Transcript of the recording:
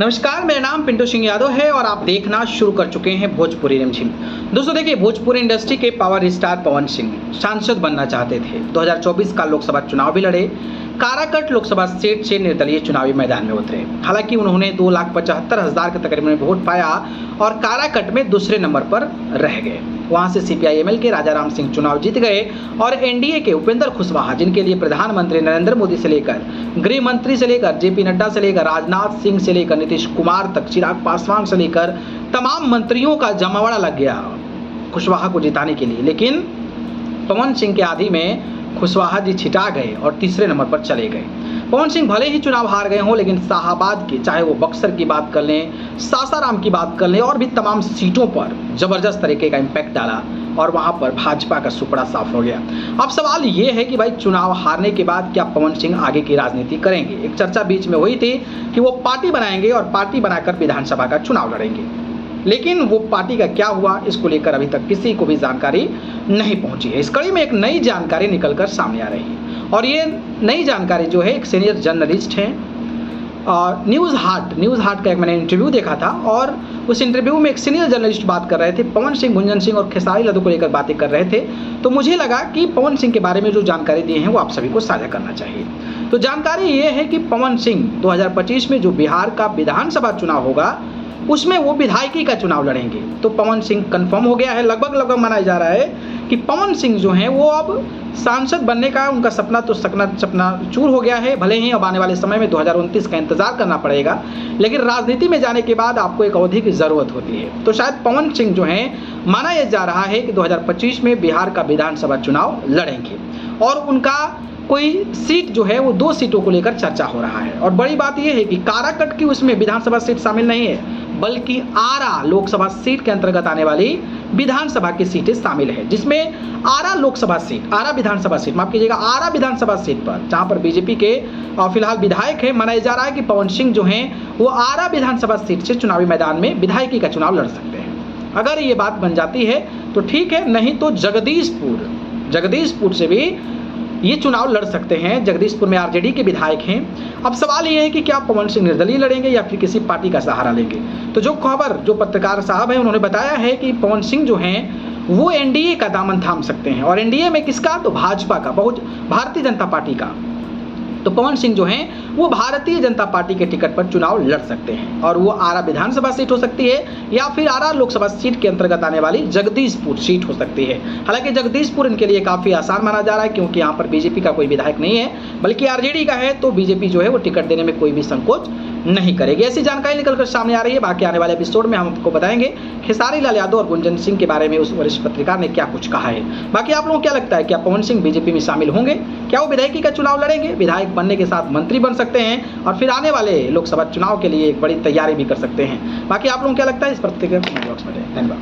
नमस्कार, मेरा नाम पिंटू सिंह यादव है और आप देखना शुरू कर चुके हैं भोजपुरी रिमझिम। दोस्तों देखिए, भोजपुरी इंडस्ट्री के पावर स्टार पवन सिंह सांसद बनना चाहते थे। 2024 का लोकसभा चुनाव भी लड़े, काराकट लोकसभा सीट से निर्दलीय चुनावी मैदान में उतरे। हालांकि उन्होंने 2,75,000 के तकरीबन वोट पाया और काराकट में दूसरे नंबर पर रह गए। वहां से CPI-ML के राजा राम सिंह चुनाव जीत गए और NDA के उपेंद्र कुशवाहा, जिनके लिए प्रधानमंत्री नरेंद्र मोदी से लेकर गृह मंत्री से लेकर JP नड्डा से लेकर राजनाथ सिंह से लेकर नीतीश कुमार तक, चिराग पासवान से लेकर तमाम मंत्रियों का जमावड़ा लग गया कुशवाहा को जिताने के लिए। लेकिन पवन सिंह के आधी में कुशवाहा जी छिटा गए और तीसरे नंबर पर चले गए। पवन सिंह भले ही चुनाव हार गए हों, लेकिन शाहाबाद की, चाहे वो बक्सर की बात कर लें, सासाराम की बात कर लें, और भी तमाम सीटों पर जबरदस्त तरीके का इम्पैक्ट डाला और वहां पर भाजपा का सुपड़ा साफ हो गया। अब सवाल ये है कि भाई, चुनाव हारने के बाद क्या पवन सिंह आगे की राजनीति करेंगे? एक चर्चा बीच में हुई थी कि वो पार्टी बनाएंगे और पार्टी बनाकर विधानसभा का चुनाव लड़ेंगे, लेकिन वो पार्टी का क्या हुआ, इसको लेकर अभी तक किसी को भी जानकारी नहीं पहुंची है। इस कड़ी में एक नई जानकारी निकलकर सामने आ रही है और ये नई जानकारी जो है, एक सीनियर जर्नलिस्ट हैं, न्यूज़ हार्ट का एक मैंने इंटरव्यू देखा था और उस इंटरव्यू में एक सीनियर जर्नलिस्ट बात कर रहे थे, पवन सिंह, गुंजन सिंह और खेसारी लाल को लेकर बातें कर रहे थे। तो मुझे लगा कि पवन सिंह के बारे में जो जानकारी दी है वो आप सभी को साझा करना चाहिए। तो जानकारी ये है कि पवन सिंह 2025 में जो बिहार का विधानसभा चुनाव होगा उसमें वो विधायकी का चुनाव लड़ेंगे। तो पवन सिंह कंफर्म हो गया है, लगभग माना जा रहा है कि पवन सिंह जो हैं वो अब सांसद बनने का उनका सपना तो सपना चूर हो गया है। भले ही अब आने वाले समय में 2029 का इंतजार करना पड़ेगा, लेकिन राजनीति में जाने के बाद आपको एक अवधि की ज़रूरत होती है। तो शायद पवन सिंह जो हैं, माना यह जा रहा है कि 2025 में बिहार का विधानसभा चुनाव लड़ेंगे और उनका कोई सीट जो है वो 2 सीटों को लेकर चर्चा हो रहा है। और बड़ी बात यह है कि काराकट की उसमें विधानसभा सीट शामिल नहीं है, बल्कि आरा लोकसभा सीट के अंतर्गत आने वाली विधानसभा की सीटें शामिल है, जिसमें आरा विधानसभा सीट, माफ कीजिएगा, आरा विधानसभा सीट पर, जहां पर BJP के फिलहाल विधायक है, माना जा रहा है कि पवन सिंह जो हैं वो आरा विधानसभा सीट से चुनावी मैदान में विधायकी का चुनाव लड़ सकते हैं। अगर ये बात बन जाती है तो ठीक है, नहीं तो जगदीशपुर से भी ये चुनाव लड़ सकते हैं। जगदीशपुर में RJD के विधायक हैं। अब सवाल ये है कि क्या पवन सिंह निर्दलीय लड़ेंगे या फिर किसी पार्टी का सहारा लेंगे। तो जो पत्रकार साहब हैं उन्होंने बताया है कि पवन सिंह जो हैं वो NDA का दामन थाम सकते हैं। और NDA में किसका? तो भाजपा का, भारतीय जनता पार्टी का। तो पवन सिंह जो हैं वो भारतीय जनता पार्टी के टिकट पर चुनाव लड़ सकते हैं और वो आरा विधानसभा सीट हो सकती है या फिर आरा लोकसभा सीट के अंतर्गत आने वाली जगदीशपुर सीट हो सकती है। हालांकि जगदीशपुर इनके लिए काफ़ी आसान माना जा रहा है, क्योंकि यहाँ पर BJP का कोई विधायक नहीं है, बल्कि RJD का है। तो BJP जो है वो टिकट देने में कोई भी संकोच नहीं करेगी। ऐसी जानकारी निकलकर सामने आ रही है। बाकी आने वाले एपिसोड में हम आपको बताएंगे खेसारी लाल यादव और गुंजन सिंह के बारे में उस वरिष्ठ पत्रकार ने क्या कुछ कहा है। बाकी आप लोगों को क्या लगता है, क्या पवन सिंह BJP में शामिल होंगे? क्या वो विधायकी का चुनाव लड़ेंगे? विधायक बनने के साथ मंत्री बन सकते हैं और फिर आने वाले लोकसभा चुनाव के लिए एक बड़ी तैयारी भी कर सकते हैं। बाकी आप लोगों को क्या लगता है, इस प्रतिक्रिया कमेंट बॉक्स में दें। धन्यवाद।